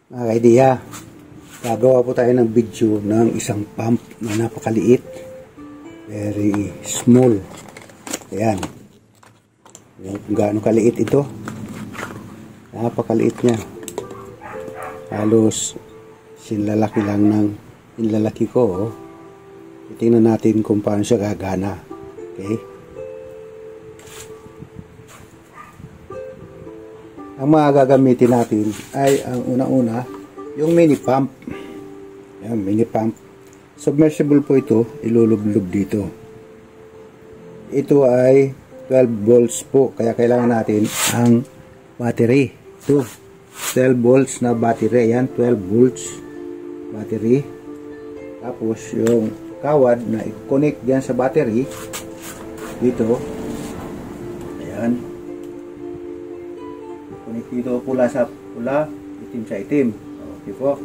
Mga idea, gagawa po tayo ng video ng isang pump na napakaliit, very small. Ayan, kung gaano kaliit ito, napakaliit niya, halos sinlalaki lang ng inlalaki ko. Tingnan natin kung paano siya gagana. Okay, ang mga gagamitin natin ay ang unang-una yung mini pump. Ayan, mini pump. Submersible po ito, ilulublob dito. Ito ay 12 volts po, kaya kailangan natin ang battery. Ito, 12 volts na battery. Ayan, 12 volts battery. Tapos yung kawad na i-connect diyan sa battery dito. Ayan, connect dito, pula sa pula, itim sa itim. Okay po.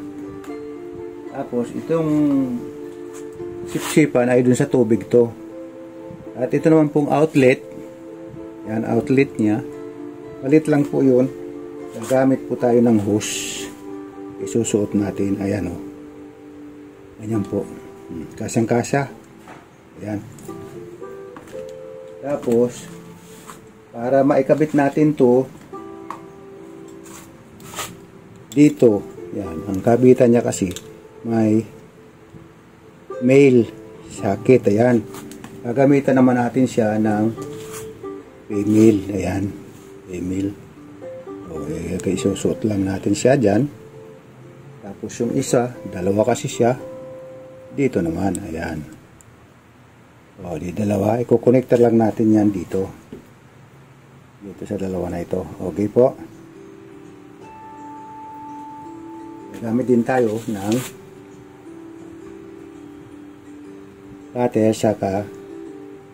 Tapos itong sipsipan ay dun sa tubig to. At ito naman pong outlet. Yan, outlet niya. Palit lang po yun. Gagamit po tayo ng hose. Isusuot natin. Ayan o. Ayan po. Kasang-kasa. Ayan. Tapos, para maikabit natin to dito. Yan. Ang kabitan niya kasi may male socket. Ayan. Gagamitan naman natin siya ng female. Ayan. Female. Okay, isusuot lang natin siya dyan. Tapos yung isa, dalawa kasi siya. Dito naman. Ayan. O, di dalawa. Iko-connector lang natin yan dito. Dito sa dalawa na ito. Okay po. Gamit din tayo ng cutter saka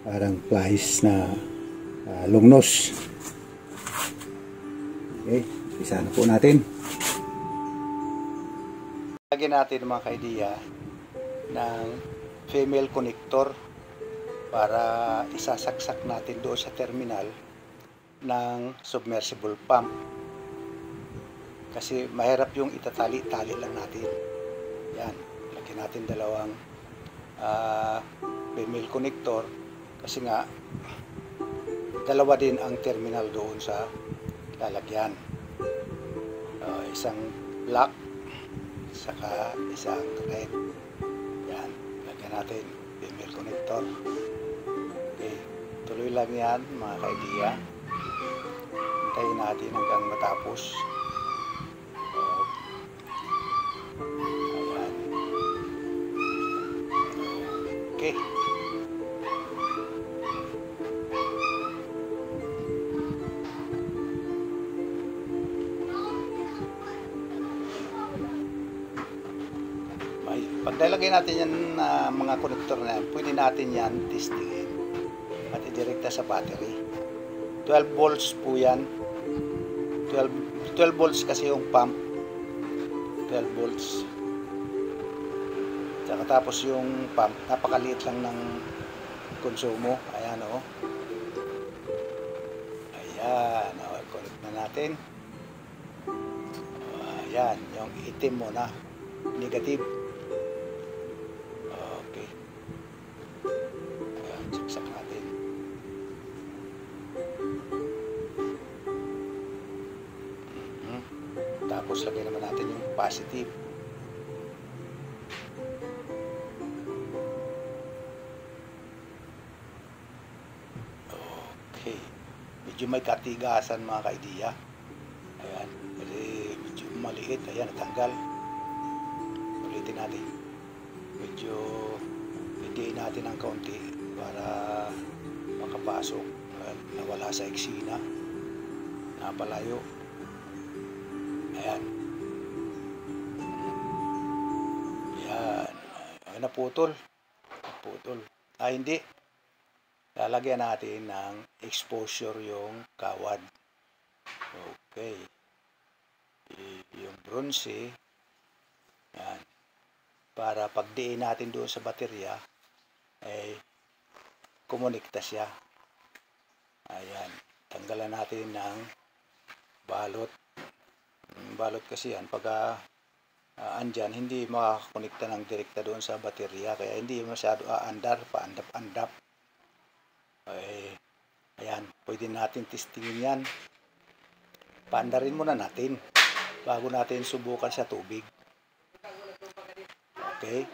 parang pliers na lungnos. Okay, isa na po natin. Lagyan natin mga ka-idea ng female connector para isasaksak natin doon sa terminal ng submersible pump. Kasi mahirap yung itatali-tali lang natin. Yan, lagyan natin dalawang female connector kasi nga dalawa din ang terminal doon sa lalagyan. Isang black saka isang red. Yan, lagyan natin female connector. Okay, tuloy lang yan mga ka-idea. Hintayin natin hanggang matapos. Okay. Pag nalagay natin yan mga connector na yan, pwede natin yan testingin at idirekta sa battery. 12 volts po yan. 12 volts kasi yung pump. 12 volts. Saka tapos yung pump, napakaliit lang ng konsumo. Ayan o. Ayan. O, connect na natin. Ayan. Yung itim mo na. Negative. Okay. Ayan. Saksak natin. Tapos lagyan naman natin yung positive. Okay. Medyo may katigasan mga ka-idea. Ayan. Medyo maliit. Ayan, natanggal. Ulitin natin. Medyo hidiin natin ng kaunti para makapasok. Ayan, nawala sa eksina. Napalayo. Ayan. Ayan. Ay, naputol. Naputol. Hindi. Lalagyan natin ng exposure yung kawad. Okay. Yung bronze. Ayan. Para pagdiin natin doon sa baterya, ay kumonekta siya. Ayan. Tanggalan natin ng balot. Balot kasi yan, pag andyan, hindi makakonekta ng direkta doon sa baterya, kaya hindi masyado aandar, paandap-andap. Ayan, pwede natin testingin yan. Paandarin muna natin bago natin subukan sa tubig. Okay,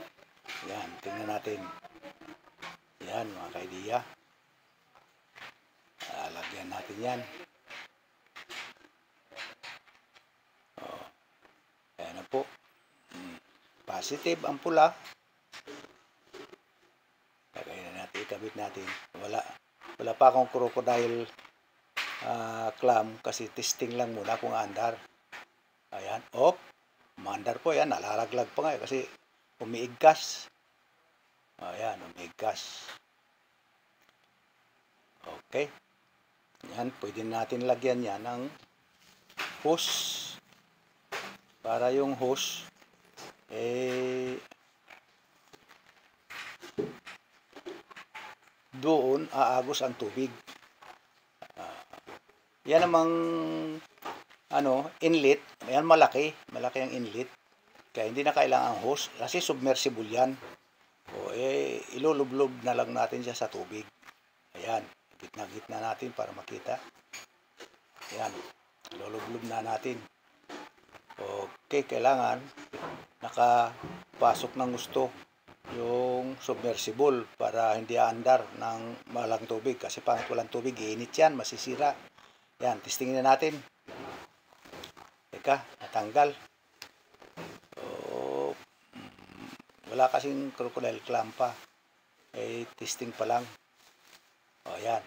yan, tingnan natin. Yan mga kaidiya, lagyan natin yan. Ayan na po. Positive ang pula. Lagay na natin, ikabit natin. Wala pa akong crocodile clam kasi testing lang muna kung andar. Ayan, maandar po yan, nalalaglag pa nga kasi umiigkas. Ayan, umiigkas. Okay. Yan, pwede natin lagyan yan ng hose. Para yung hose doon aagos ang tubig. Yan namang inlet, yan malaki ang inlet. Kaya hindi na kailangan ang hose kasi submersible yan. Ilulublob na lang natin siya sa tubig. Ayan, gitna natin para makita. Ayan, ilulublob na natin. Okay, kailangan nakapasok ng gusto yung submersible para hindi aandar ng malang tubig. Kasi pangit walang tubig, iinit yan, masisira. Yan, testingin na natin. Teka, natanggal. Wala kasing crocodile clam pa. Testing pa lang. Yan.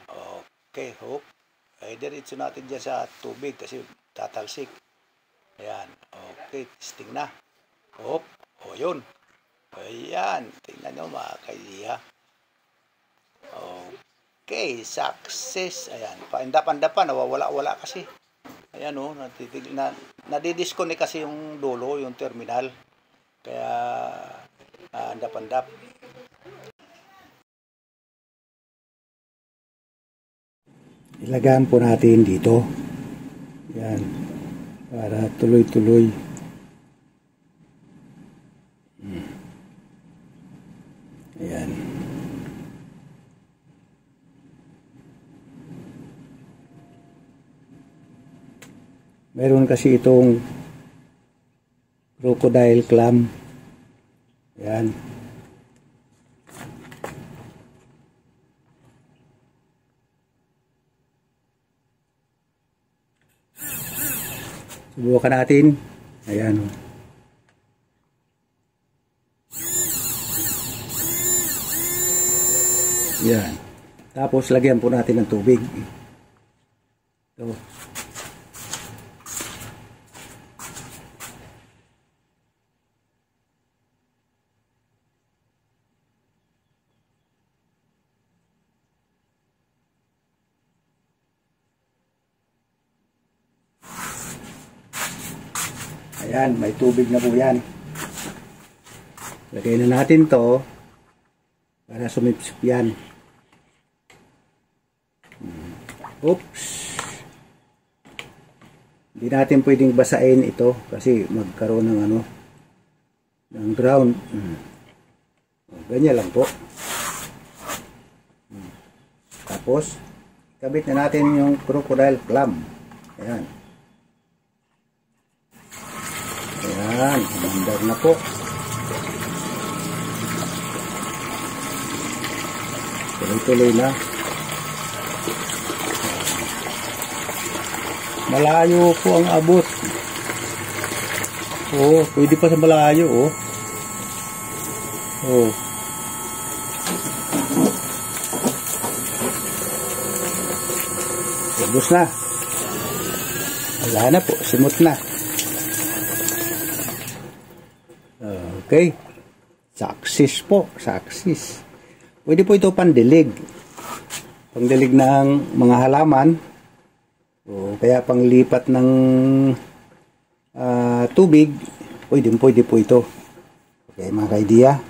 Okay, hope. Diretso natin dyan sa tubig kasi tatalsik. Ayan. Okay, testing na. Hope. Yun. Ayan. Tingnan nyo mga kaidiya. Okay, success. Ayan. Paindap-andap pa. Nawawala-wala kasi. Ayan nadidisconnect kasi yung dulo, yung terminal. Kaya andap-andap. Ilagyan po natin dito. Yan. Para tuloy-tuloy. Ayan. Meron kasi itong crocodile clam. Ayan. Subukan natin. Ayan. Ayan. Tapos lagyan po natin ng tubig. Ito. Ayan, may tubig na po yan. Lagay na natin to para sumipsip yan. Oops. Hindi natin pwedeng basain ito kasi magkaroon ng ng ground. Ganyan lang po. Tapos kabit na natin yung crocodile clam. Ayan. Ayan, umandar na po. Tuloy-tuloy na. Malayo po ang abot. Pwede pa sa malayo, Ubus na. Wala na po, simot na. Okay. Success po. Success. Pwede po ito pandilig. Pangdilig ng mga halaman. Kaya panglipat ng tubig. Pwede po ito. Okay mga kaidiya.